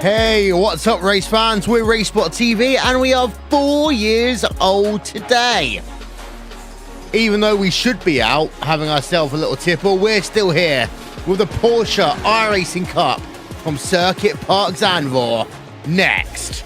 Hey, what's up, race fans? We're RaceSpotTV, and we are 4 years old today. Even though we should be out having ourselves a little tipple, we're still here with the Porsche iRacing Cup from Circuit Park Zandvoort. Next.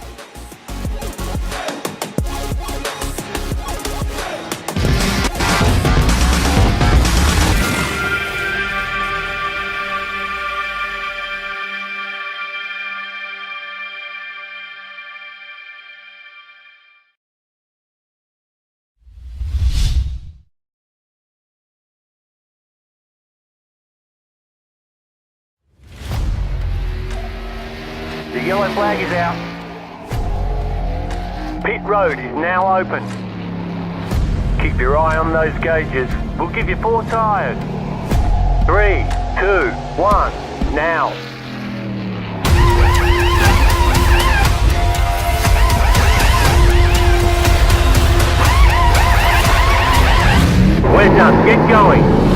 The yellow flag is out. Pit road is now open. Keep your eye on those gauges. We'll give you 4 tyres. 3, 2, 1, now. We're done. Get going.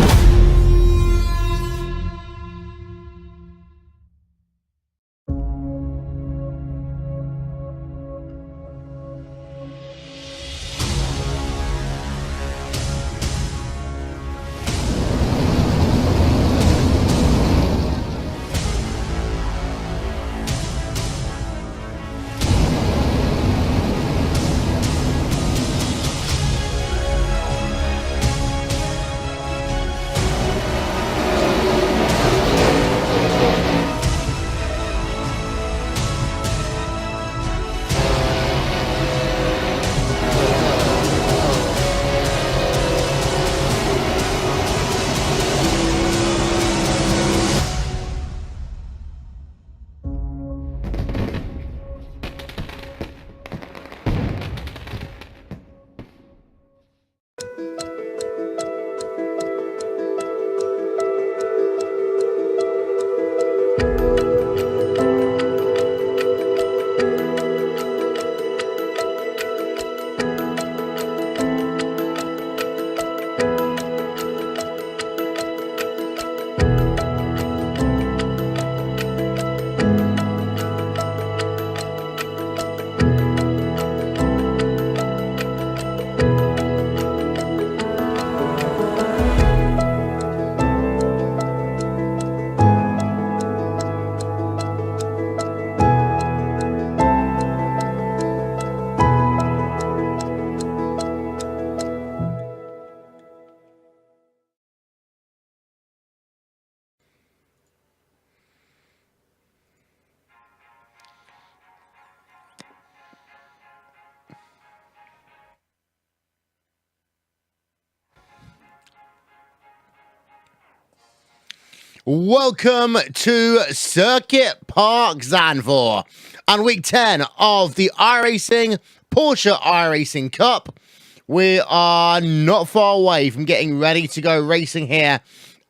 Welcome to Circuit Park Zandvoort and week 10 of the iRacing Porsche iRacing Cup. We are not far away from getting ready to go racing here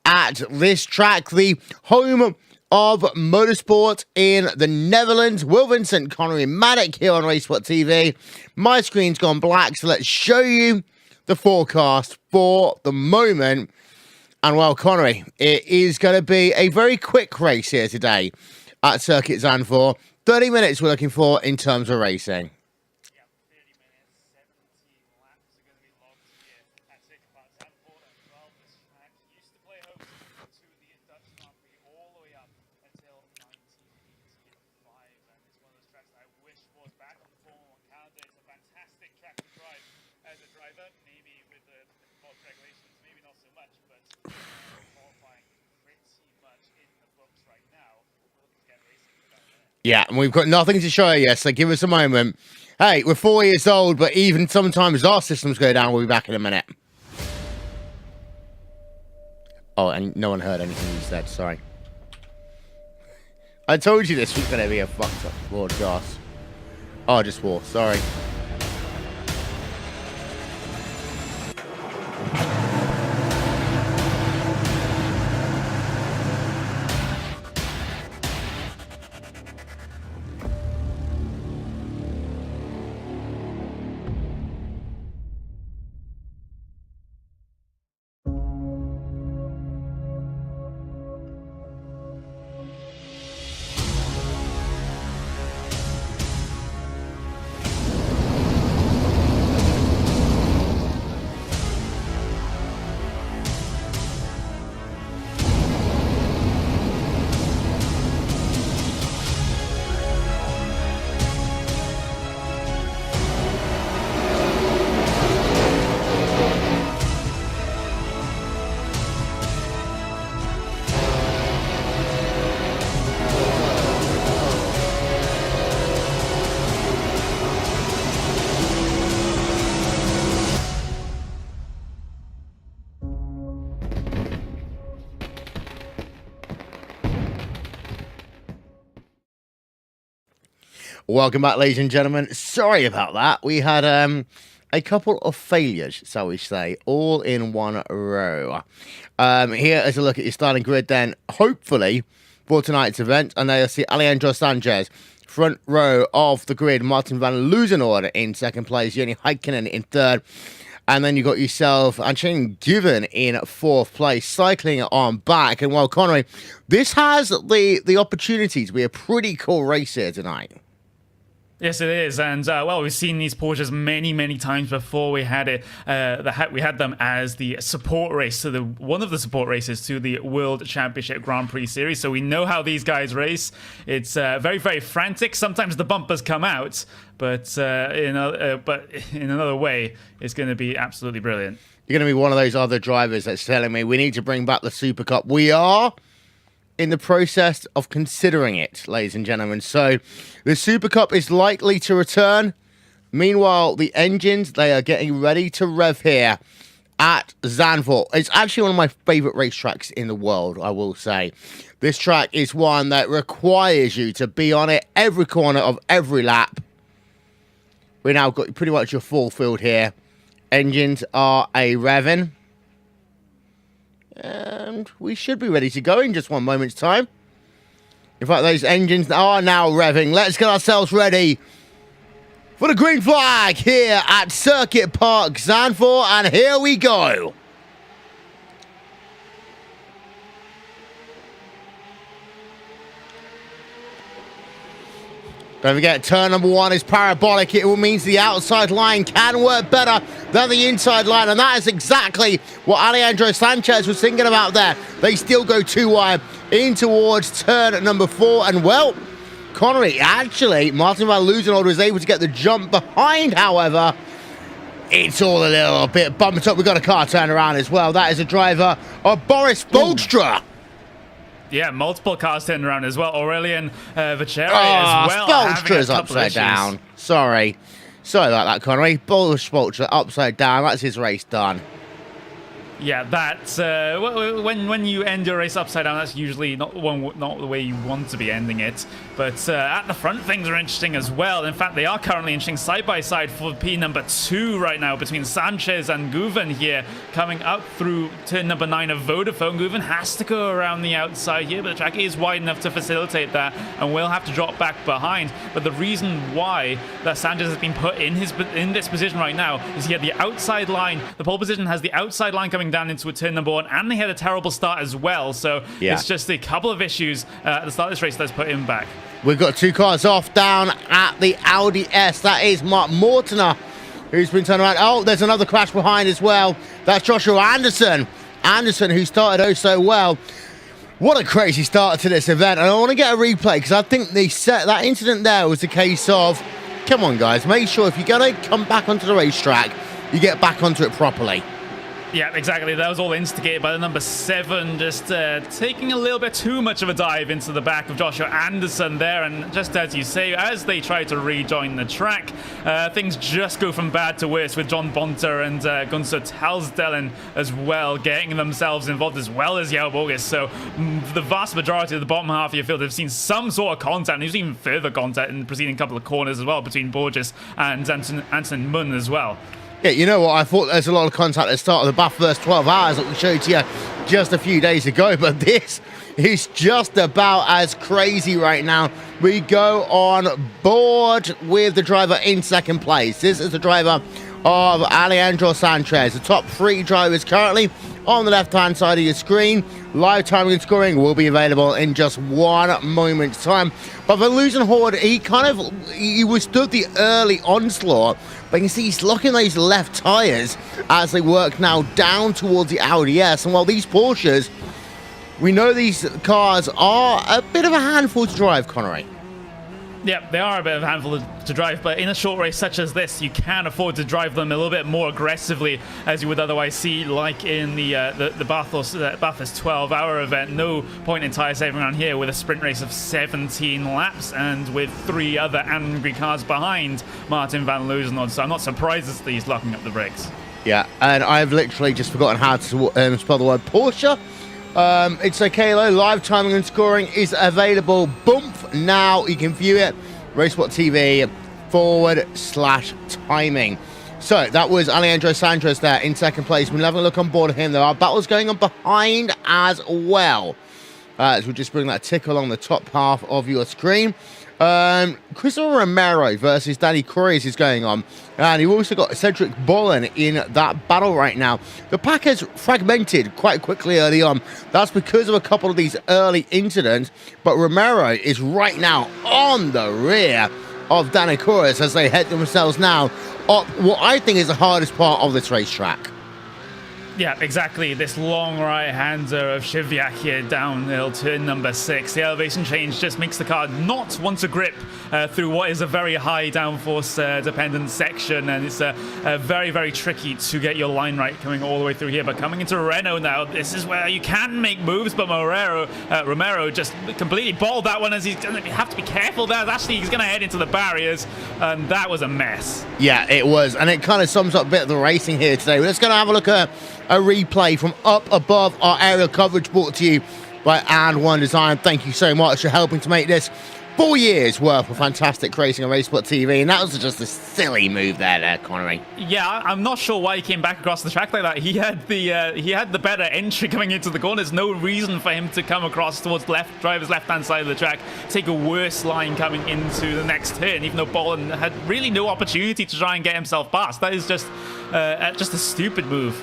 at this track, the home of motorsport in the Netherlands. Will Vincent, Connery, Maddock here on RaceSpotTV. My screen's gone black, so let's show you the forecast for the moment. And well, Connery, it is going to be a very quick race here today at Circuit Zandvoort. 30 minutes we're looking for in terms of racing. Yeah, 30 minutes, 17 laps are going to be logged here at Circuit Park Zandvoort as well. This track used to play host to the Dutch Grand Prix all the way up until 1985, and it's one of those tracks that I wish was back on the Formula 1 calendar. It's a fantastic track to drive as a driver, maybe with the Porsche regulations, maybe not so much, but qualifying pretty much in the books right now. We're looking to get racing for that minute. Yeah, and we've got nothing to show you yet, so give us a moment. Hey, we're 4 years old, but even sometimes our systems go down. We'll be back in a minute. Oh, and no one heard anything you said, sorry. I told you this was going to be a fucked up broadcast. Oh, I just swore, sorry. Welcome back, ladies and gentlemen. Sorry about that. We had a couple of failures, shall we say, all in one row. Here is a look at your starting grid then, hopefully, for tonight's event. And there you see Alejandro Sanchez, front row of the grid. Martin van Loozenorde in second place. Joni Heikkinen in third. And then you got yourself Antoine Given in fourth place, cycling on back. And well, Connery, this has the opportunity to be a pretty cool race here tonight. Yes, it is, and well, we've seen these Porsches many times before. We had it, we had them as the support race, to one of the support races to the World Championship Grand Prix Series. So we know how these guys race. It's very frantic. Sometimes the bumpers come out, but in another way, it's going to be absolutely brilliant. You're going to be one of those other drivers that's telling me we need to bring back the Super Cup. We are in the process of considering it, ladies and gentlemen. So the Super Cup is likely to return. Meanwhile, the engines, they are getting ready to rev here at Zandvoort. It's actually one of my favorite racetracks in the world, I will say. This track is one that requires you to be on it every corner of every lap. We now got pretty much your full field here. Engines are a revving. And we should be ready to go in just one moment's time. In fact, those engines are now revving. Let's get ourselves ready for the green flag here at Circuit Park Zandvoort. And here we go. Don't forget, turn number one is parabolic. It means the outside line can work better than the inside line. And that is exactly what Alejandro Sanchez was thinking about there. They still go too wide in towards turn number four. And, well, Connery, actually, Martin van Loozenorde was able to get the jump behind, however. It's all a little bit bumped up. We've got a car turn around as well. That is a driver of Boris Bolstra. Yeah, multiple cars turning around as well. Aurelian Vaceri as well. Spolstra's upside down. Sorry about that, Connery. Spolstra upside down. That's his race done. Yeah, that's when you end your race upside down, that's usually not the way you want to be ending it. But at the front, things are interesting as well. In fact, they are currently interesting side by side for P number 2 right now between Sanchez and Guven here, coming up through turn number 9 of Vodafone. Guven has to go around the outside here, but the track is wide enough to facilitate that, and will have to drop back behind. But the reason why that Sanchez has been put in this position right now is he had the outside line. The pole position has the outside line coming down into a turn number 1, and they had a terrible start as well. So it's just a couple of issues at the start of this race that's put him back. We've got 2 cars off down at the Audi S. That is Mark Mortener, who's been turned around. Oh, there's another crash behind as well. That's Joshua Anderson. Anderson, who started oh so well. What a crazy start to this event. And I want to get a replay because I think that incident there was a case of, come on, guys, make sure if you're going to come back onto the racetrack, you get back onto it properly. Yeah, exactly. That was all instigated by the number 7, just taking a little bit too much of a dive into the back of Joshua Anderson there. And just as you say, as they try to rejoin the track, things just go from bad to worse with John Bonter and Gunther Talsdellen as well getting themselves involved, as well as Jakob August. So the vast majority of the bottom half of your field have seen some sort of contact, and there's even further contact in the preceding couple of corners as well between Borges and Anton Munn as well. Yeah, you know what? I thought there's a lot of contact at the start of the Bath first 12 hours that we showed to you just a few days ago, but this is just about as crazy right now. We go on board with the driver in second place. This is the driver of Alejandro Sanchez. The top 3 drivers currently on the left-hand side of your screen. Live timing and scoring will be available in just one moment's time. But van Loozenorde, he withstood the early onslaught. But you can see he's locking those left tyres as they work now down towards the Audi S. And while these Porsches, we know these cars are a bit of a handful to drive, Connery. Yeah, they are a bit of a handful to drive, but in a short race such as this, you can afford to drive them a little bit more aggressively, as you would otherwise see, like in the Bathurst 12-hour event. No point in tyre saving around here with a sprint race of 17 laps, and with 3 other angry cars behind Martin van Loozenorde. So I'm not surprised that he's locking up the brakes. Yeah, and I've literally just forgotten how to spell the word Porsche. It's okay though. Live timing and scoring is available. Bump now. You can view it RaceSpotTV /timing. So that was Alejandro Sanchez there in second place. We're having a look on board of him. There are battles going on behind as well. As we'll just bring that tick along the top half of your screen. Christopher Romero versus Danny Cruz is going on. And you've also got Cedric Bolin in that battle right now. The pack has fragmented quite quickly early on. That's because of a couple of these early incidents. But Romero is right now on the rear of Danny Cruz as they head themselves now up what I think is the hardest part of this racetrack. Yeah, exactly. This long right-hander of Shiviak here downhill turn number 6. The elevation change just makes the car not want to grip through what is a very high downforce dependent section, and it's very, very tricky to get your line right coming all the way through here. But coming into Renault now, this is where you can make moves, but Romero just completely balled that one as he's going to have to be careful there. Actually, he's going to head into the barriers, and that was a mess. Yeah, it was, and it kind of sums up a bit of the racing here today. We're just going to have a look at a replay from up above our aerial coverage brought to you by And1 Design. Thank you so much for helping to make this 4 years worth of fantastic racing on RaceSpotTV, and that was just a silly move there, Connery. Yeah, I'm not sure why he came back across the track like that. He had the better entry coming into the corners. No reason for him to come across towards driver's left-hand side of the track, take a worse line coming into the next turn, even though Bolin had really no opportunity to try and get himself past. That is just a stupid move.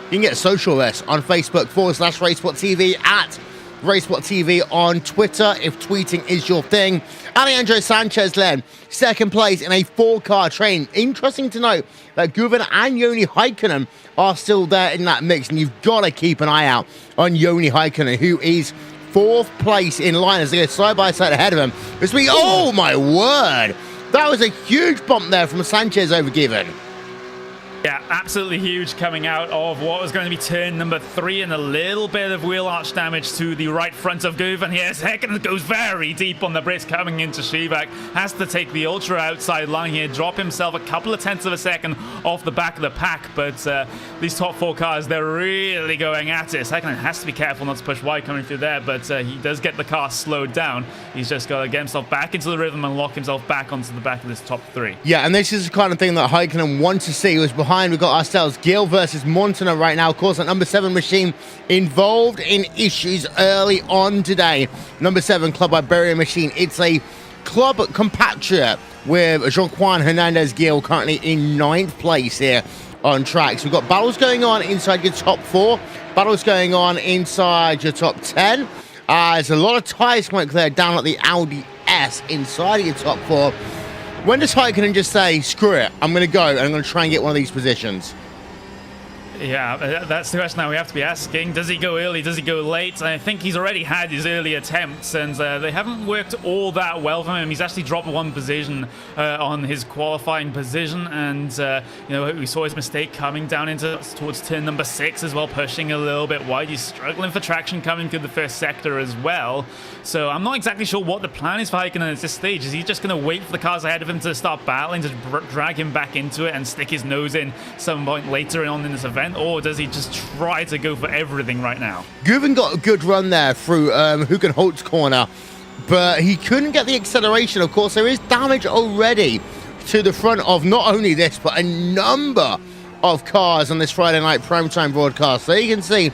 You can get social this on Facebook /RaceSpotTV, at RaceSpotTV on Twitter if tweeting is your thing. Alejandro Sanchez then, second place in a 4-car train. Interesting to note that Guven and Joni Heikkinen are still there in that mix, and you've got to keep an eye out on Joni Heikkinen, who is 4th place in line as they go side by side ahead of him. Oh my word! That was a huge bump there from Sanchez over Guven. Yeah, absolutely huge coming out of what was going to be turn number 3, and a little bit of wheel arch damage to the right front of Guven here. Heikkinen goes very deep on the Brits coming into Shivak. Has to take the ultra outside line here, drop himself a couple of tenths of a second off the back of the pack. But these top 4 cars, they're really going at it. Heikkinen has to be careful not to push wide coming through there, but he does get the car slowed down. He's just got to get himself back into the rhythm and lock himself back onto the back of this top 3. Yeah, and this is the kind of thing that Heikkinen wants to see. He was behind. We've got ourselves Gil versus Montana right now. Of course, that number 7 machine involved in issues early on today. Number 7 Club Iberia machine. It's a club compatriot with Jean-Juan Hernandez Gil currently in 9th place here on track. So we've got battles going on inside your top 4, battles going on inside your top 10. There's a lot of tyres coming there down at the Audi S inside of your top 4. When does Heikkinen just say, screw it, I'm going to go and I'm going to try and get one of these positions? Yeah, that's the question now we have to be asking. Does he go early? Does he go late? I think he's already had his early attempts, and they haven't worked all that well for him. He's actually dropped 1 position on his qualifying position, and we saw his mistake coming down towards turn number 6 as well, pushing a little bit wide. He's struggling for traction coming through the first sector as well. So I'm not exactly sure what the plan is for Heikkinen at this stage. Is he just going to wait for the cars ahead of him to start battling, to drag him back into it and stick his nose in some point later on in this event? Or does he just try to go for everything right now? Guven got a good run there through Hugenholt's corner, but he couldn't get the acceleration. Of course, there is damage already to the front of not only this, but a number of cars on this Friday night primetime broadcast. So you can see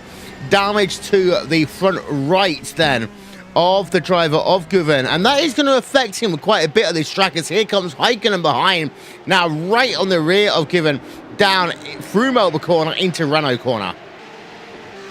damage to the front right then of the driver of Guven, and that is going to affect him quite a bit of this track as here comes Heikkinen behind, now right on the rear of Guven, down through Melbourne corner into Renault corner.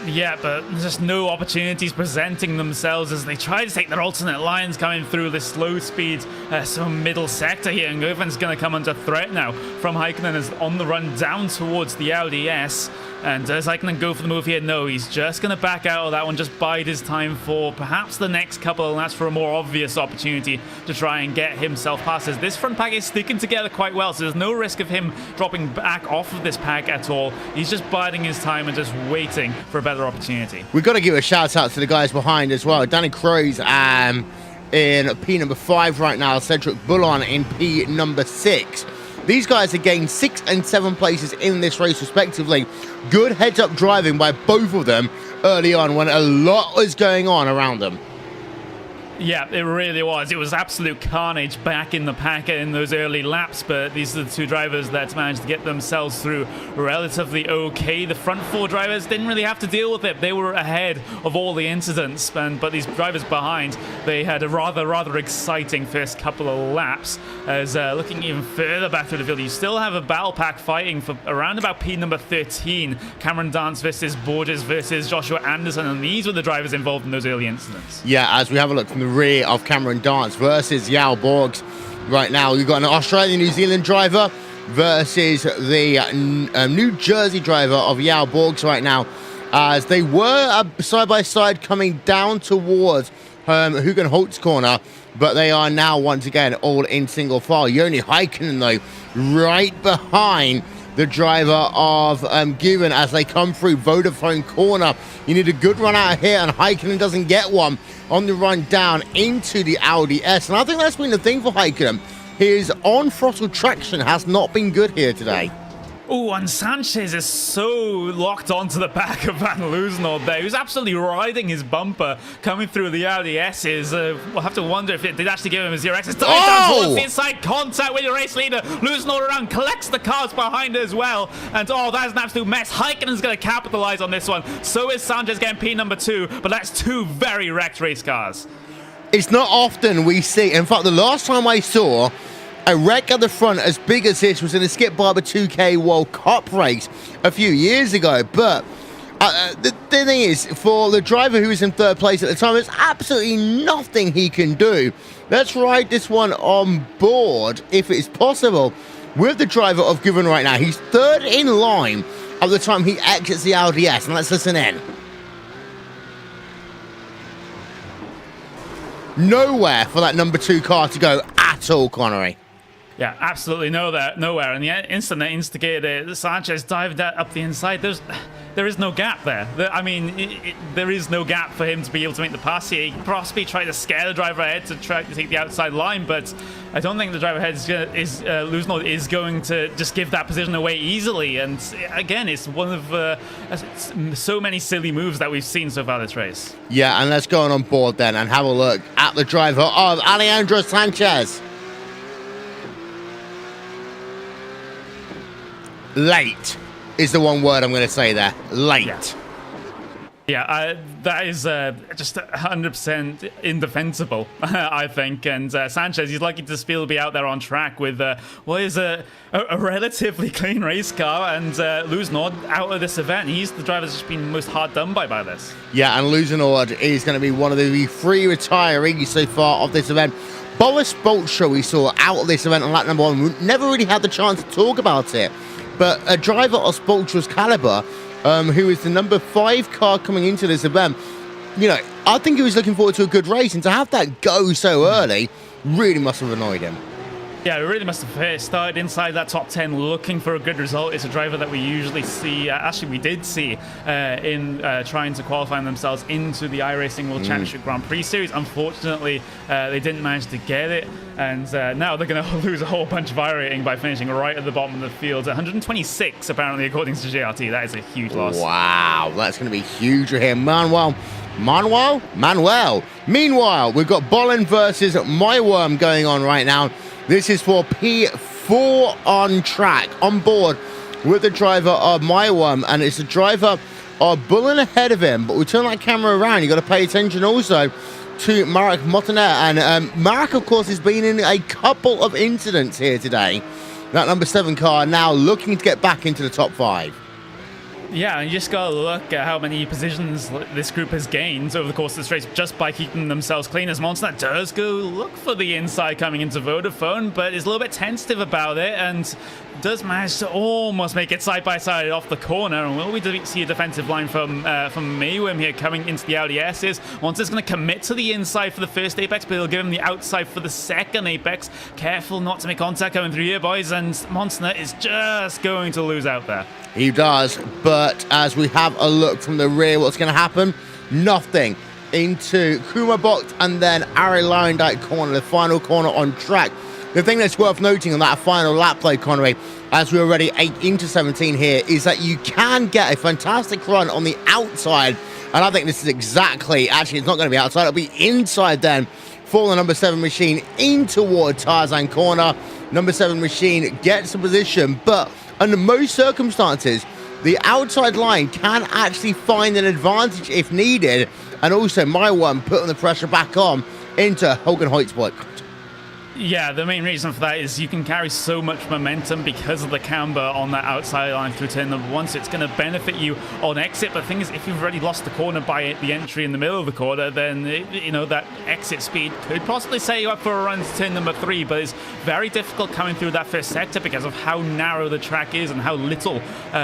Yeah, but just no opportunities presenting themselves as they try to take their alternate lines coming through this slow speed some middle sector here, and Guven's going to come under threat now from Heikkinen as on the run down towards the Audi S. And does Heikkinen go for the move here? No, he's just going to back out of that one, just bide his time for perhaps the next couple, and that's for a more obvious opportunity to try and get himself past. As this front pack is sticking together quite well, so there's no risk of him dropping back off of this pack at all. He's just biding his time and just waiting for a better opportunity. We've got to give a shout out to the guys behind as well. Danny Cruz in P number 5 right now, Cedric Bullon in P number 6. These guys have gained 6 and 7 places in this race respectively. Good heads-up driving by both of them early on when a lot was going on around them. Yeah, it really was. It was absolute carnage back in the pack in those early laps, but these are the two drivers that managed to get themselves through relatively okay. The front four drivers didn't really have to deal with it. They were ahead of all the incidents, but these drivers behind, they had a rather exciting first couple of laps. As looking even further back through the field, you still have a battle pack fighting for around about P number 13. Cameron Dance versus Borges versus Joshua Anderson, and these were the drivers involved in those early incidents. Yeah, as we have a look from the rear of Cameron Dance versus Yao Borgs right now, you've got an Australian-New Zealand driver versus the New Jersey driver of Yao Borgs right now, as they were side-by-side coming down towards Hugenholtz corner, but they are now once again all in single file. Joni Heikkinen, though, right behind the driver of Guven as they come through Vodafone corner. You need a good run out of here, and Heikkinen doesn't get one on the run down into the Audi S. And I think that's been the thing for Heikkinen. His on-throttle traction has not been good here today. Oh, and Sanchez is so locked onto the back of Van Loosenholt there. He was absolutely riding his bumper coming through the Audi S's. We'll have to wonder if it did actually give him a zero exit. Down towards the inside, contact with your race leader. Loosenholt around, collects the cars behind as well. And oh, that's an absolute mess. Heikkinen's going to capitalize on this one. So is Sanchez getting P number 2, but that's two very wrecked race cars. It's not often we see, in fact, the last time I saw a wreck at the front as big as this was in a Skip Barber 2K World Cup race a few years ago. But the thing is, for the driver who was in third place at the time, there's absolutely nothing he can do. Let's ride this one on board, if it's possible, with the driver of Guven right now. He's third in line at the time he exits the Audi S, and let's listen in. Nowhere for that number 2 car to go at all, Connery. Yeah, absolutely nowhere. And the instant that instigated Sanchez dived up the inside, there is no gap there. I mean, there is no gap for him to be able to make the pass here. He possibly tried to scare the driver ahead to try to take the outside line, but I don't think the driver ahead Loosenholt is going to just give that position away easily. And again, it's one of so many silly moves that we've seen so far this race. Yeah, and let's go on board then and have a look at the driver of Alejandro Sanchez. Late is the one word I'm going to say there. Late. Yeah, that is just 100% indefensible, I think. And Sanchez, he's lucky to still be out there on track with what is a relatively clean race car, and Loosenholt out of this event. He's the driver that's just been most hard done by this. Yeah, and Loosenholt is going to be one of the 3 retirees so far of this event. Boris Bolcher we saw out of this event on lap number 1. We never really had the chance to talk about it. But a driver of Bolcher's caliber, who is the number 5 car coming into this event, you know, I think he was looking forward to a good race, and to have that go so early really must have annoyed him. Yeah, it really must have started inside that top 10 looking for a good result. It's a driver that we usually see, actually we did see in trying to qualify themselves into the iRacing World Championship Grand Prix Series. Unfortunately, they didn't manage to get it, and now they're going to lose a whole bunch of iRating by finishing right at the bottom of the field. 126, apparently, according to JRT. That is a huge loss. Wow, that's going to be huge for him. Manuel. Meanwhile, we've got Bolin versus Myworm going on right now. This is for P4 on track, on board with the driver of Myworm, and it's the driver of Bullen ahead of him. But we turn that camera around, you've got to pay attention also to Marek Motoner. And Marek, of course, has been in a couple of incidents here today. That number 7 car now looking to get back into the top 5. Yeah, you just got to look at how many positions this group has gained over the course of this race just by keeping themselves clean. As Monster does go look for the inside coming into Vodafone, but is a little bit tentative about it and does manage to almost make it side by side off the corner. And will we see a defensive line from Mayweather here coming into the Audi S's? Monster's going to commit to the inside for the first apex, but he'll give him the outside for the second apex. Careful not to make contact coming through here, boys, and Monster is just going to lose out there. He does, but as we have a look from the rear, what's going to happen? Nothing. Into Kumabot and then Ari Lowendijk corner, the final corner on track. The thing that's worth noting on that final lap play, Connery, as we're already 8 into 17 here, is that you can get a fantastic run on the outside. And I think this is exactly, actually, it's not going to be outside, it'll be inside then for the number 7 machine in toward Tarzan corner. Number 7 machine gets a position, but under most circumstances, the outside line can actually find an advantage if needed. And also, my one putting the pressure back on into Hogan Hoyt's bike. Yeah, the main reason for that is you can carry so much momentum because of the camber on that outside line through turn number 1, so it's going to benefit you on exit. But the thing is, if you've already lost the corner by the entry in the middle of the corner, then you know that exit speed could possibly set you up for a run to turn number 3. But it's very difficult coming through that first sector because of how narrow the track is and how little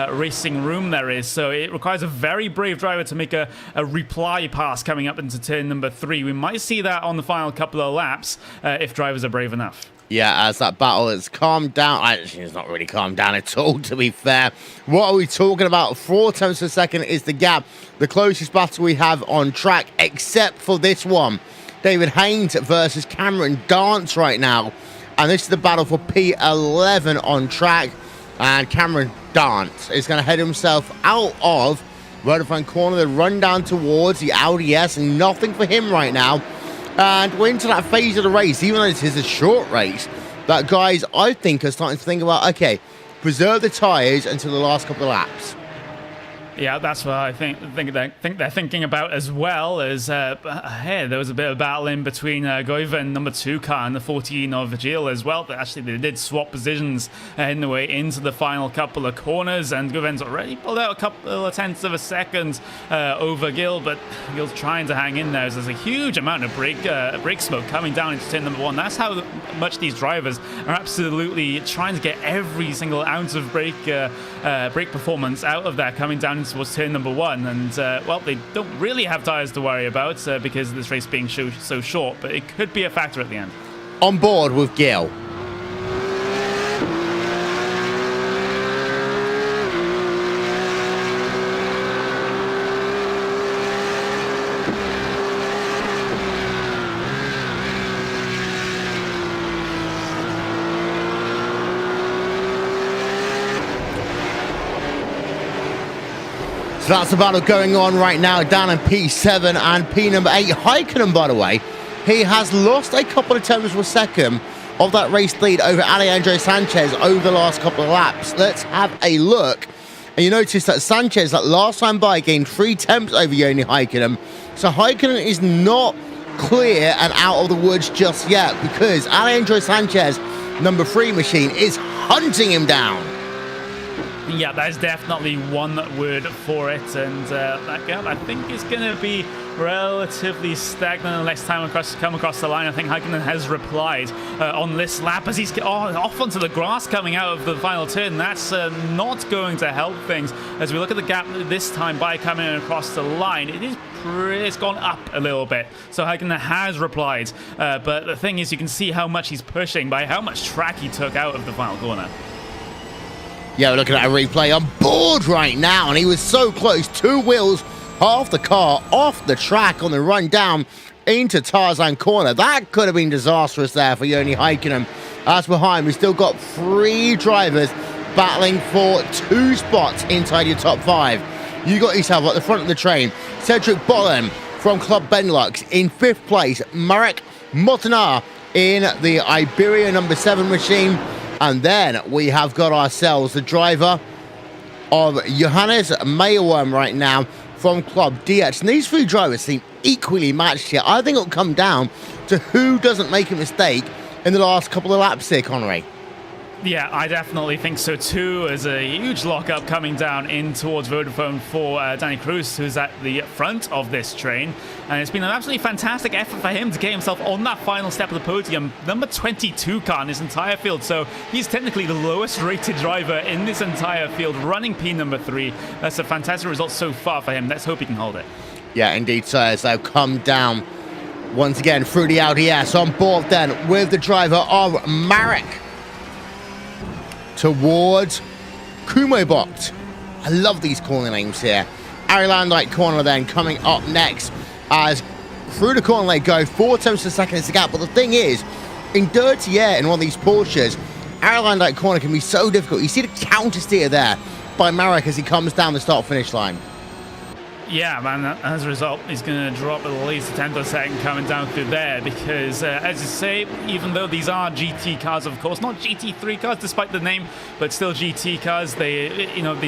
racing room there is. So it requires a very brave driver to make a reply pass coming up into turn number 3. We might see that on the final couple of laps if drivers are brave enough. Yeah, as that battle has calmed down. Actually, it's not really calmed down at all, to be fair. What are we talking about? 4 tenths per second is the gap. The closest battle we have on track, except for this one. David Haynes versus Cameron Dance right now. And this is the battle for P11 on track. And Cameron Dance is going to head himself out of Vodafone corner, the run down towards the Audi S, and nothing for him right now. And we're into that phase of the race, even though this is a short race, that guys, I think, are starting to think about, okay, preserve the tyres until the last couple of laps. Yeah, that's what I think they're thinking about, as well as ahead. There was a bit of battle in between Goiva and number 2 car and the 14 of Gilles as well. But actually, they did swap positions in the way into the final couple of corners, and Goiva's already pulled out a couple of tenths of a second over Gilles, but Gilles trying to hang in there. There's a huge amount of brake smoke coming down into turn number 1. That's how much these drivers are absolutely trying to get every single ounce of brake performance out of that coming down towards turn number 1, and well, they don't really have tyres to worry about because of this race being so short, but it could be a factor at the end. On board with Gil. So that's the battle going on right now down in P7 and P number 8. Häkkinen, by the way, he has lost a couple of tenths per second of that race lead over Alejandro Sanchez over the last couple of laps. Let's have a look. And you notice that Sanchez, that last time by, gained 3 tenths over Joni Häkkinen. So Häkkinen is not clear and out of the woods just yet, because Alejandro Sanchez, number 3 machine, is hunting him down. Yeah, that is definitely one word for it, and that gap, I think, is going to be relatively stagnant unless time come across the line. I think Häkkinen has replied on this lap as he's off onto the grass coming out of the final turn. That's not going to help things. As we look at the gap this time by coming across the line, it's gone up a little bit. So Häkkinen has replied, but the thing is, you can see how much he's pushing by how much track he took out of the final corner. Yeah, we're looking at a replay on board right now, and he was so close. 2 wheels, half the car off the track on the run down into Tarzan corner. That could have been disastrous there for Joni Häkkinen. As behind, we've still got 3 drivers battling for 2 spots inside your top 5. You got yourself at the front of the train. Cedric Bollen from Club Benelux in 5th place. Marek Motinar in the Iberia number 7 machine. And then we have got ourselves the driver of Johannes Mayerworm right now from Club DH. And these 3 drivers seem equally matched here. I think it'll come down to who doesn't make a mistake in the last couple of laps here, Connery. Yeah, I definitely think so too. There's a huge lockup coming down in towards Vodafone for Danny Cruz, who's at the front of this train. And it's been an absolutely fantastic effort for him to get himself on that final step of the podium. Number 22 car in his entire field. So he's technically the lowest rated driver in this entire field, running P number 3. That's a fantastic result so far for him. Let's hope he can hold it. Yeah, indeed, sir. As they'll come down once again through the LDS on board then with the driver of Marek towards Kumobot. I love these corner names here. Ari Landite corner then coming up next as through the corner they go. 4 tenths per second is the gap. But the thing is, in dirty air in one of these Porsches, Ari Landite corner can be so difficult. You see the counter steer there by Marek as he comes down the start-finish line. Yeah, man, as a result, he's going to drop at least a tenth of a second coming down through there because, as you say, even though these are GT cars, of course, not GT3 cars despite the name, but still GT cars, they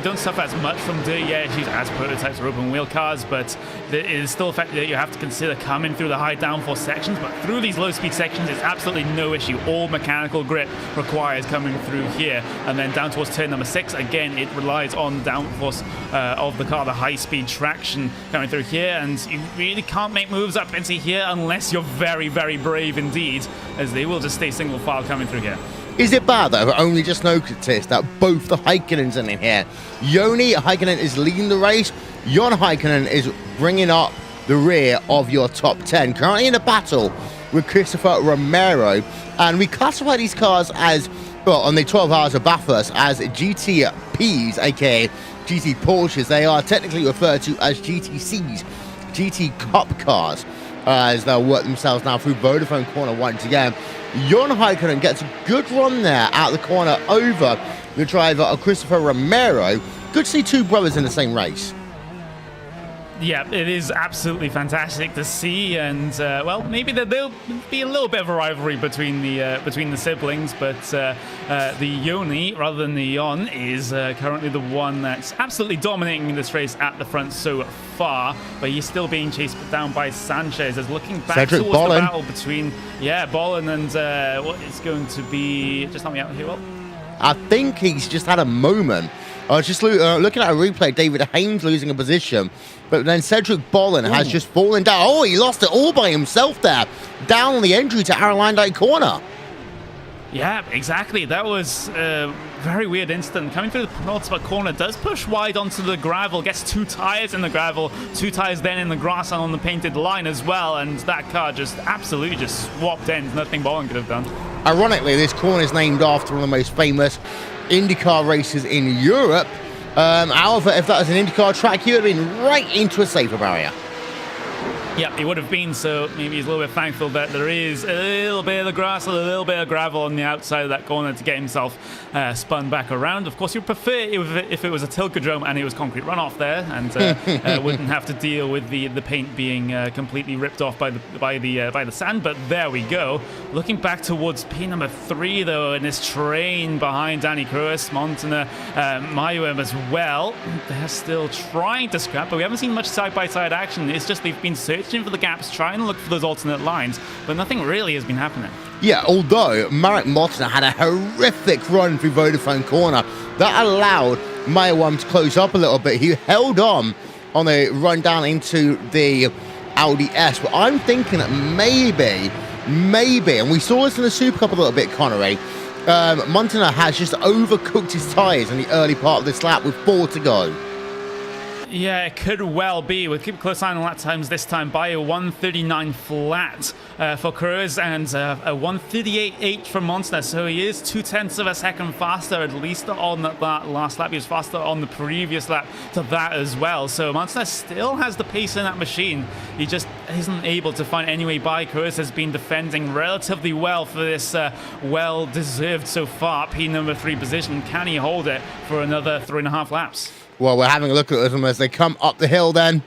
don't suffer as much from dirty air issues as prototypes or open wheel cars, but it is still a fact that you have to consider coming through the high downforce sections, but through these low speed sections, it's absolutely no issue. All mechanical grip requires coming through here, and then down towards turn number 6, again, it relies on the downforce of the car, the high speed traction coming through here, and you really can't make moves up into here unless you're very, very brave indeed, as they will just stay single file coming through here. Is it bad that I've only just noticed that both the Häkkönens are in here? Joni Häkkinen is leading the race. Jon Häkkinen is bringing up the rear of your top 10. Currently in a battle with Christopher Romero, and we classify these cars as, well, on the 12 hours of Bathurst, as GTPs, aka GT Porsches. They are technically referred to as GTCs, GT Cup cars, as they'll work themselves now through Vodafone corner once again. Jon Häkkinen gets a good run there out the corner over the driver of Christopher Romero. Good to see two brothers in the same race. Yeah, it is absolutely fantastic to see, and well, maybe there'll be a little bit of a rivalry between the siblings, but the Joni, rather than the Jon, is currently the one that's absolutely dominating this race at the front so far, but he's still being chased down by Sanchez. As looking back Cedric towards Bollin. the battle between Bollin and what is going to be, just help me out here, Will. I think he's just had a moment. I was just looking at a replay, David Haynes losing a position, but then Cedric Bollin has just fallen down. Oh, he lost it all by himself there, down on the entry to Arlandite corner. Yeah, exactly. That was a very weird incident. Coming through the penultimate corner, does push wide onto the gravel, gets 2 tires in the gravel, 2 tires then in the grass and on the painted line as well, and that car just absolutely just swapped ends. Nothing Bollin could have done. Ironically, this corner is named after one of the most famous IndyCar races in Europe. However, if that was an IndyCar track, he would have been right into a safer barrier. Yeah, he would have been, so maybe he's a little bit thankful that there is a little bit of the grass, a little bit of gravel on the outside of that corner to get himself spun back around. Of course, you'd prefer if it was a Tilkedrome and it was concrete runoff there, and wouldn't have to deal with the paint being completely ripped off by the sand. But there we go. Looking back towards P number 3 though, in this train behind Danny Cruz, Montana, Mayuem as well. They're still trying to scrap, but we haven't seen much side-by-side action. It's just they've been searching for the gaps, trying to look for those alternate lines, but nothing really has been happening. Yeah, although Marek Mottner had a horrific run through Vodafone corner that allowed Mayuem to close up a little bit. He held on the run down into the Audi S, but I'm thinking that maybe, and we saw this in the Supercup a little bit, Connery, Montana has just overcooked his tyres in the early part of this lap with 4 to go. Yeah, it could well be. We'll keep a close eye on lap times this time by a 1:39 flat for Cruz and a 1:38.8 for Monster. So he is 0.2 of a second faster, at least on that last lap. He was faster on the previous lap to that as well. So Monster still has the pace in that machine. He just isn't able to find any way by. Cruz has been defending relatively well for this well-deserved so far P number 3 position. Can he hold it for another 3.5 laps? Well, we're having a look at them as they come up the hill then.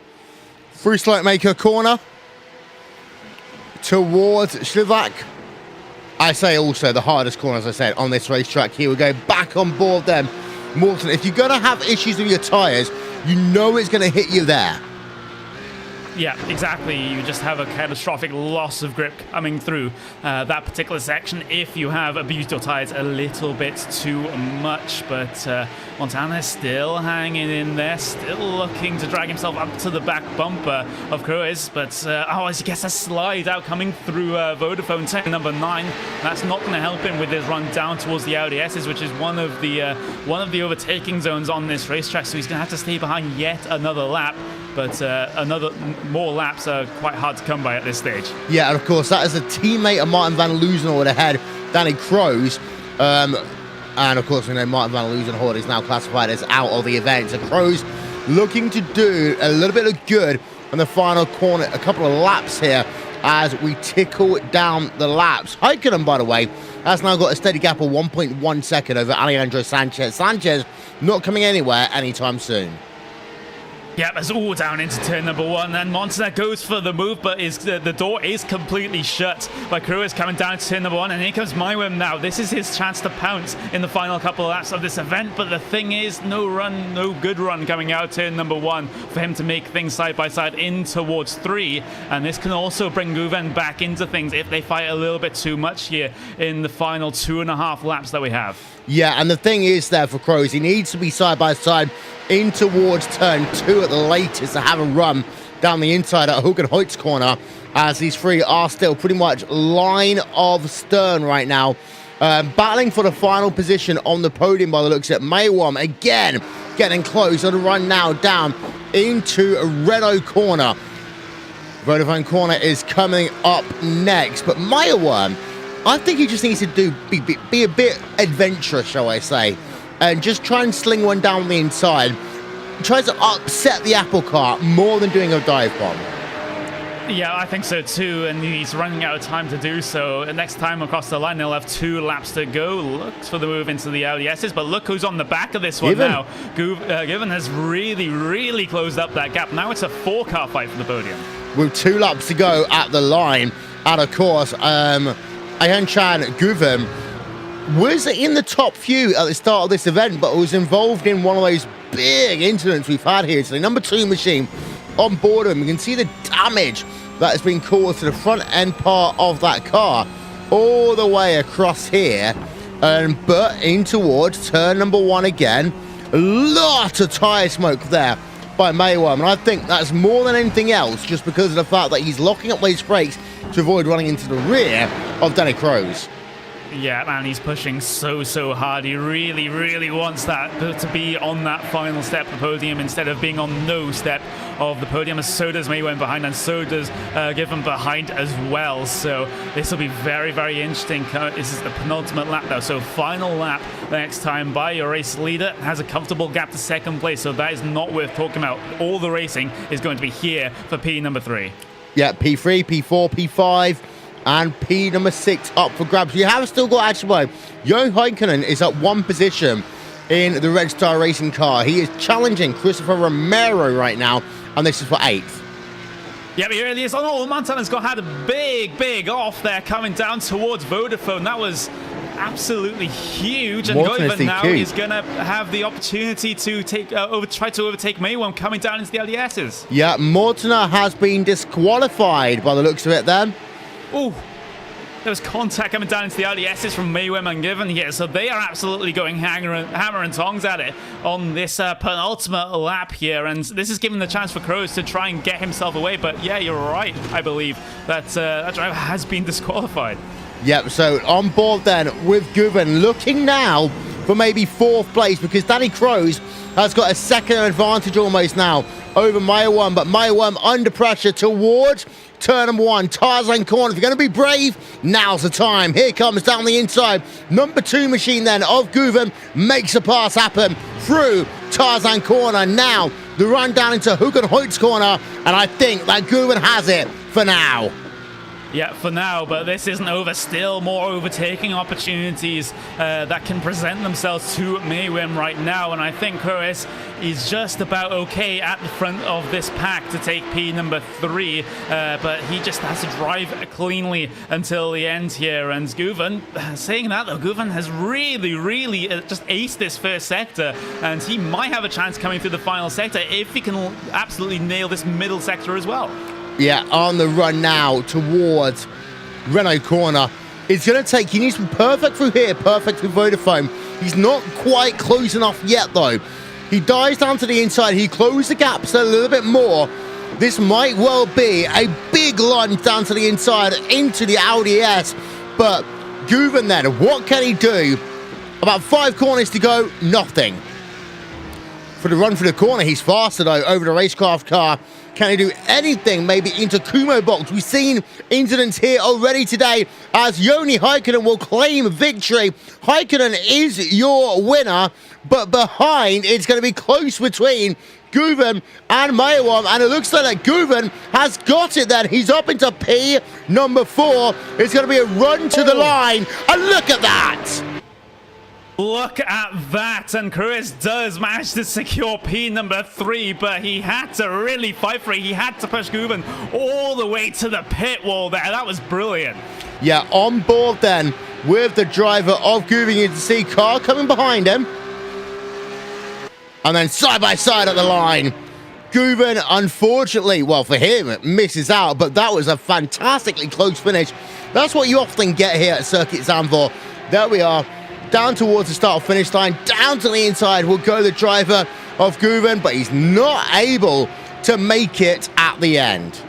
Through Slope Maker corner. Towards Slovak. I say also the hardest corner, as I said, on this racetrack. Here we go. Back on board then. Morton, if you're going to have issues with your tyres, you know it's going to hit you there. Yeah, exactly. You just have a catastrophic loss of grip coming through that particular section if you have abused your tires a little bit too much. But Montana still hanging in there, still looking to drag himself up to the back bumper of Cruz. But as he gets a slide out coming through Vodafone turn number 9, that's not going to help him with his run down towards the Audi S's, which is one of the overtaking zones on this racetrack. So he's going to have to stay behind yet another lap. But more laps are quite hard to come by at this stage. Yeah, and of course, that is a teammate of Martin van Loozenhoorn ahead, Danny Cruz. And of course, we know Martin van Loozenhoorn is now classified as out of the event. So Cruz looking to do a little bit of good in the final corner, a couple of laps here as we tickle down the laps. Häkkinen, by the way, has now got a steady gap of 1.1 second over Alejandro Sanchez. Sanchez not coming anywhere anytime soon. Yep, it's all down into turn number 1, and Montana goes for the move, but the door is completely shut. But Crew is coming down to turn number 1, and here comes Mywim now. This is his chance to pounce in the final couple of laps of this event, but the thing is, no good run coming out turn number 1 for him to make things side by side in towards 3, and this can also bring Guven back into things if they fight a little bit too much here in the final 2.5 laps that we have. Yeah, and the thing is there for Crows, he needs to be side by side in towards turn 2 at the latest to have a run down the inside at Hugenhoit's corner, as these three are still pretty much line of stern right now, battling for the final position on the podium by the looks at Maywam again getting close on the run now down into Renault corner. Vodafone corner is coming up next, but Maywam, I think he just needs to be a bit adventurous, shall I say, and just try and sling one down the inside. Tries to upset the apple cart more than doing a dive bomb. Yeah, I think so too, and he's running out of time to do so. Next time across the line, they'll have 2 laps to go. Looks for the move into the Audi S's, but look who's on the back of this one now. Given has really closed up that gap. Now it's a 4-car fight for the podium. With 2 laps to go at the line, and of course, Ayan-Chan Guven was in the top few at the start of this event, but was involved in one of those big incidents we've had here. So the number 2 machine on board him, you can see the damage that has been caused to the front end part of that car all the way across here, but in towards turn number 1 again. A lot of tyre smoke there by Maywam, and I think that's more than anything else just because of the fact that he's locking up those brakes to avoid running into the rear of Danny Crows. Yeah, man, he's pushing so hard. He really wants that to be on that final step of the podium instead of being on no step of the podium. And so does Maywam behind, and so does Given behind as well. So this will be very interesting. This is the penultimate lap though. So final lap next time by your race leader. Has a comfortable gap to second place. So that is not worth talking about. All the racing is going to be here for P number 3. Yeah, P3, P4, P5. And P number 6 up for grabs. You have still got, actually, Johan Heikkinen is at 1 position in the Red Star Racing car. He is challenging Christopher Romero right now, and this is for 8th. Yeah, but he really is. Oh, Montana's had a big off there coming down towards Vodafone. That was absolutely huge. And Goivan now is going to have the opportunity to try to overtake Maywam coming down into the LDSs. Yeah, Montana has been disqualified by the looks of it then. Oh, there was contact coming down into the LDSs from Maywam and Given here, so they are absolutely going hammer and tongs at it on this penultimate lap here, and this is giving the chance for Crows to try and get himself away. But yeah, you're right, I believe that that driver has been disqualified. Yep, so on board then with Guven, looking now for maybe 4th place, because Danny Crows has got a second advantage almost now over Maywam, but Maywam under pressure towards turn number 1, Tarzan corner. If you're going to be brave, now's the time. Here comes down the inside. Number 2 machine then of Guven makes a pass happen through Tarzan corner. Now the run down into Hugenhoit's corner, and I think that Guven has it for now. Yeah, for now, but this isn't over. Still more overtaking opportunities that can present themselves to Maywam right now, and I think Crows is just about okay at the front of this pack to take P number 3, but he just has to drive cleanly until the end here. And Guven, saying that though, Guven has really just aced this first sector, and he might have a chance coming through the final sector if he can absolutely nail this middle sector as well. Yeah, on the run now towards Renault corner. It's going to take, he needs to be perfect through here, perfect through Vodafone. He's not quite close enough yet though. He dives down to the inside, he closed the gaps a little bit more. This might well be a big lunge down to the inside into the Audi S. But Guven then, what can he do? About 5 corners to go, nothing. For the run through the corner, he's faster though over the racecraft car. Can he do anything maybe into Kumo box? We've seen incidents here already today as Joni Heikkinen will claim victory. Heikkinen is your winner, but behind it's going to be close between Guven and Maywam, and it looks like that Guven has got it then. He's up into P number 4. It's going to be a run to the line, and look at that. Look at that, and Cruz does manage to secure P number 3, but he had to really fight for it. He had to push Guven all the way to the pit wall there. That was brilliant. Yeah, on board then with the driver of Guven. You can see car coming behind him. And then side by side at the line. Guven, unfortunately, well, for him, misses out, but that was a fantastically close finish. That's what you often get here at Circuit Zandvoort. There we are. Down towards the start finish line, down to the inside will go the driver of Guven, but he's not able to make it at the end.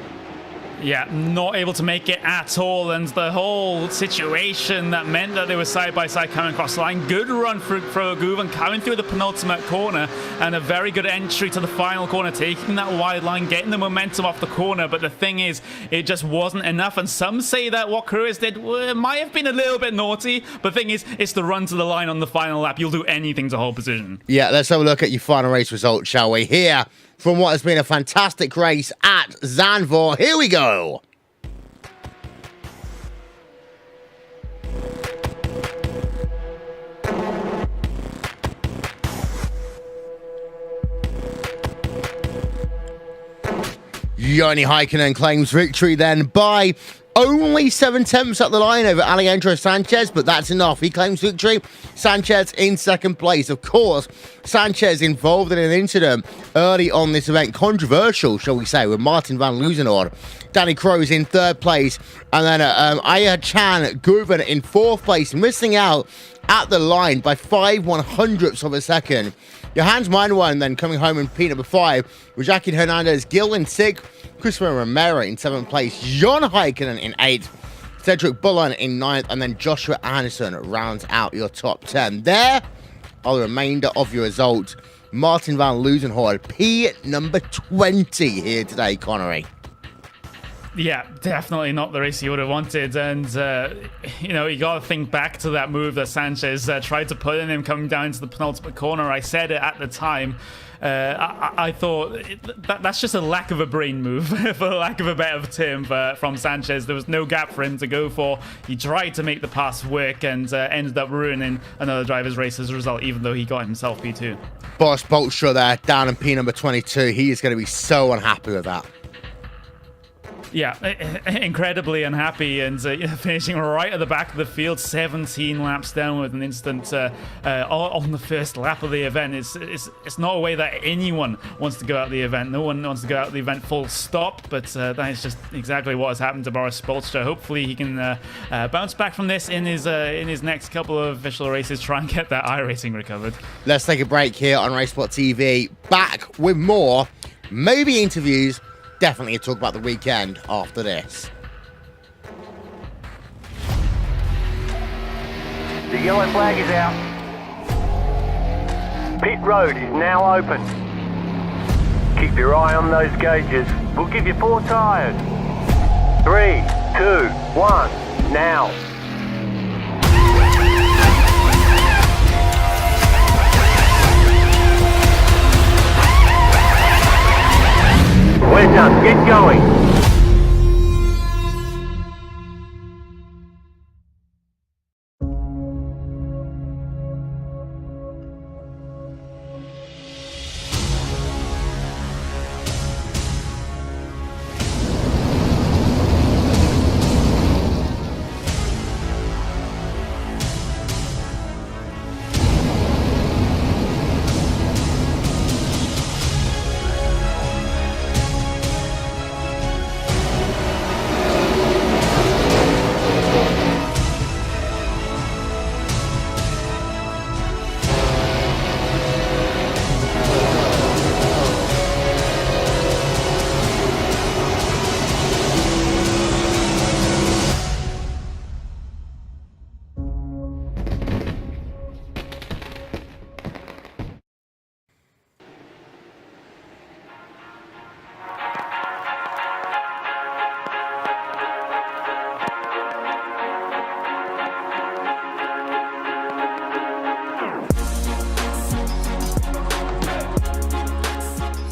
Yeah, not able to make it at all, and the whole situation that meant that they were side by side coming across the line. Good run for Guven coming through the penultimate corner, and a very good entry to the final corner, taking that wide line, getting the momentum off the corner. But the thing is, it just wasn't enough, and some say that what Cruz did might have been a little bit naughty. But the thing is, it's the run to the line on the final lap. You'll do anything to hold position. Yeah, let's have a look at your final race results, shall we? Here, from what has been a fantastic race at Zandvoort. Here we go. Joni Heikkinen claims victory then by only 7/10 at the line over Alejandro Sanchez, but that's enough. He claims victory. Sanchez in second place. Of course, Sanchez involved in an incident early on this event, controversial, shall we say, with Martin van Loozenhoorn. Danny Crow's in third place, and then Aya-Chan Guven in fourth place, missing out at the line by 5/100ths of a second. Johannes Meinwand then coming home in P number 5, with Jackie Hernandez, Gil in 6th, Christopher Romero in 7th place, Jon Heikkinen in 8th, Cedric Bullen in 9th, and then Joshua Anderson rounds out your top 10. There are the remainder of your results. Martin van Loozenhoorn, P number 20 here today, Connery. Yeah, definitely not the race he would have wanted. And, you know, you got to think back to that move that Sanchez tried to put in him coming down to the penultimate corner. I said it at the time. I thought that's just a lack of a brain move, for the lack of a better term, from Sanchez. There was no gap for him to go for. He tried to make the pass work and ended up ruining another driver's race as a result, even though he got himself P2. Boris Bolstra there, down in P number 22. He is going to be so unhappy with that. Yeah, incredibly unhappy, and finishing right at the back of the field, 17 laps down with an instant on the first lap of the event. It's not a way that anyone wants to go out the event. No one wants to go out the event full stop, but that is just exactly what has happened to Boris Bolstra. Hopefully he can bounce back from this in his next couple of official races, try and get that iRacing recovered. Let's take a break here on RaceSpotTV. Back with more, maybe interviews, definitely a talk about the weekend after this. The yellow flag is out. Pit road is now open. Keep your eye on those gauges. We'll give you 4 tyres. 3, 2, 1, now. We're done. Get going.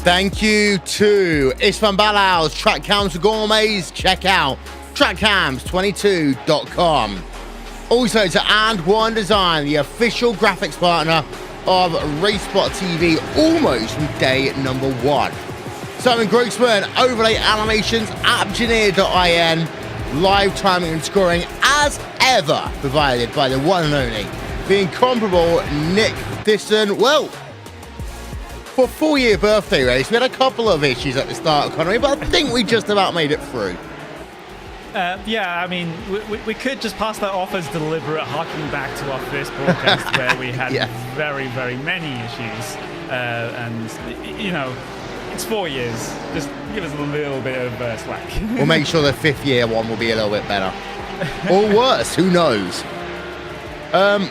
Thank you to Isfan Balau's Track Cams for Gourmets. Check out trackcams22.com. Also to And One Design, the official graphics partner of RaceSpotTV, almost from day number 1. Simon Grossman, overlay animations, appgeneer.in, live timing and scoring as ever provided by the one and only, the incomparable Nick Disson. Well, for 4-year birthday race, we had a couple of issues at the start, Connery, but I think we just about made it through. Yeah, I mean, we could just pass that off as deliberate, harking back to our first broadcast where we had very, very many issues. And, you know, it's 4 years. Just give us a little bit of slack. We'll make sure the 5th year one will be a little bit better. Or worse, who knows?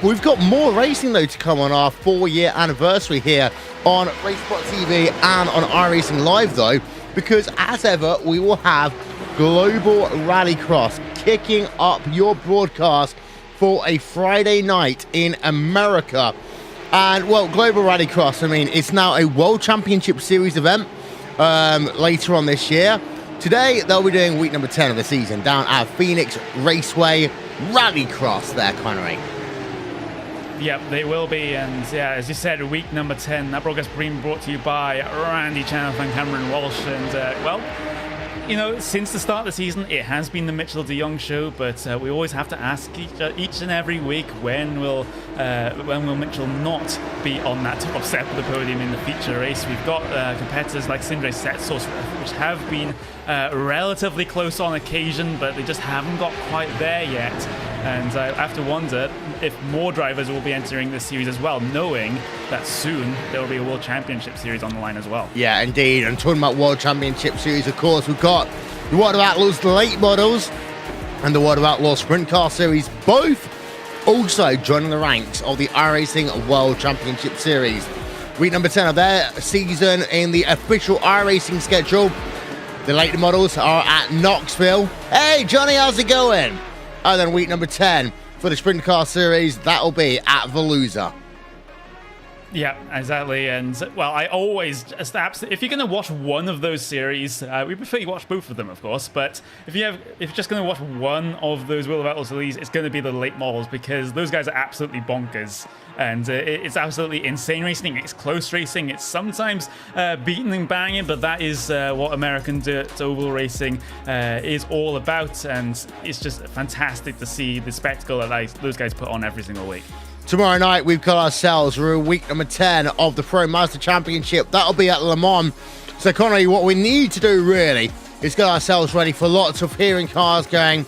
We've got more racing, though, to come on our 4-year anniversary here on RaceSpotTV and on iRacing Live, though, because, as ever, we will have Global Rallycross kicking up your broadcast for a Friday night in America. And, well, Global Rallycross, I mean, it's now a World Championship Series event later on this year. Today, they'll be doing week number 10 of the season down at Phoenix Raceway Rallycross there, Connery. Yep, they will be. And, yeah, as you said, week number 10, that broadcast being brought to you by Randy Chenoweth and Cameron Walsh. And, well, you know, since the start of the season, it has been the Mitchell de Jong show, but we always have to ask each and every week when will Mitchell not be on that top step of the podium in the feature race. We've got competitors like Sindre Setsos, which have been relatively close on occasion, but they just haven't got quite there yet. And I have to wonder if more drivers will be entering this series as well, knowing that soon there will be a World Championship Series on the line as well. Yeah, indeed. And talking about World Championship Series, of course, we've got the World of Outlaws late models and the World of Outlaws Sprint Car Series, both also joining the ranks of the iRacing World Championship Series. Week number 10 of their season in the official iRacing schedule. The late models are at Knoxville. Hey, Johnny, how's it going? And then week number 10 for the Sprint Car Series, that'll be at Volusia. Yeah, exactly. And, well, I always just if you're going to watch one of those series, we prefer you watch both of them, of course, but if you're just going to watch one of those World of Outlaws series, it's going to be the late models, because those guys are absolutely bonkers. And it's absolutely insane racing. It's close racing. It's sometimes beating and banging, but that is what American dirt oval racing is all about. And it's just fantastic to see the spectacle that those guys put on every single week. Tomorrow night, we've got ourselves through week number 10 of the Pro Master Championship. That'll be at Le Mans. So, Connery, what we need to do, really, is get ourselves ready for lots of hearing cars going...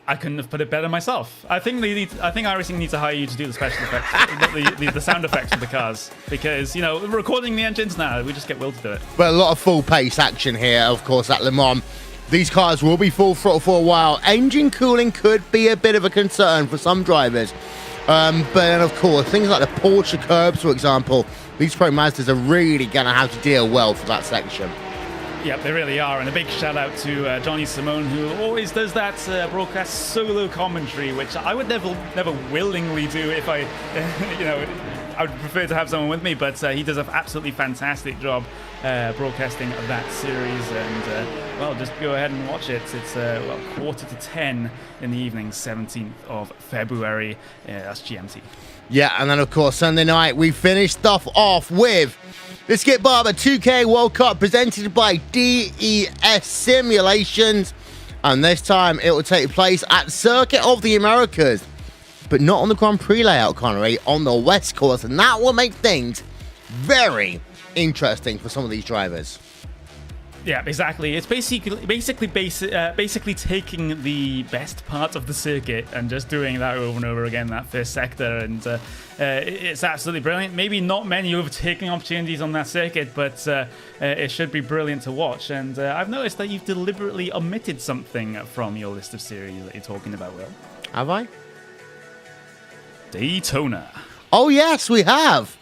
I couldn't have put it better myself. I think iRacing needs to hire you to do the special effects, the sound effects of the cars, because, you know, we're recording the engines now. We just get Will to do it. But a lot of full pace action here, of course, at Le Mans. These cars will be full throttle for a while. Engine cooling could be a bit of a concern for some drivers. But then, of course, things like the Porsche curbs, for example, these Pro Masters are really going to have to deal well for that section. Yep, they really are. And a big shout out to Johnny Simone, who always does that broadcast solo commentary, which I would never willingly do if I, you know, I would prefer to have someone with me, but he does an absolutely fantastic job broadcasting that series. And, well, just go ahead and watch it. It's, 9:45 in the evening, 17th of February. That's GMT. Yeah, and then, of course, Sunday night, we finished stuff off with the Skip Barber 2K World Cup presented by DES Simulations. And this time, it will take place at Circuit of the Americas, but not on the Grand Prix layout, Connery, on the West Coast. And that will make things very interesting for some of these drivers. Yeah, exactly. It's basically taking the best parts of the circuit and just doing that over and over again, that first sector, and it's absolutely brilliant. Maybe not many overtaking opportunities on that circuit, but it should be brilliant to watch. And I've noticed that you've deliberately omitted something from your list of series that you're talking about, Will. Have I? Daytona. Oh, yes, we have.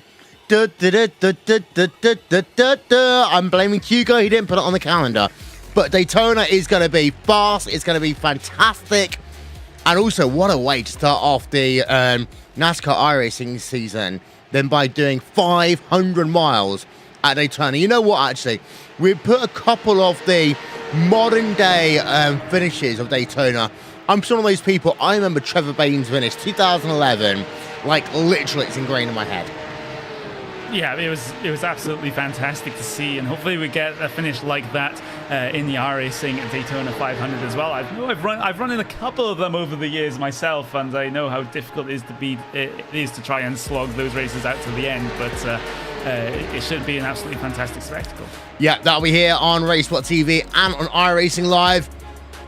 I'm blaming Hugo, he didn't put it on the calendar. But Daytona is going to be fast, it's going to be fantastic. And also, what a way to start off the NASCAR iRacing season. than by doing 500 miles at Daytona. You know what, actually? We put a couple of the modern day finishes of Daytona. I'm one of those people. I remember Trevor Bayne's finish, 2011. Like, literally, it's ingrained in my head. Yeah, it was absolutely fantastic to see, and hopefully we get a finish like that in the iRacing at Daytona 500 as well. I've run in a couple of them over the years myself, and I know how difficult it is to try and slog those races out to the end. But it should be an absolutely fantastic spectacle. Yeah, that'll be here on RaceSpotTV and on iRacing Live.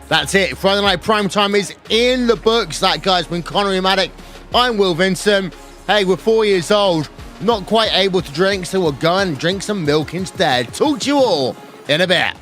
That's it. Friday Night Prime Time is in the books. That guy's been Connery Maddock. I'm Will Vincent. Hey, we're 4 years old. Not quite able to drink, so we'll go and drink some milk instead. Talk to you all in a bit.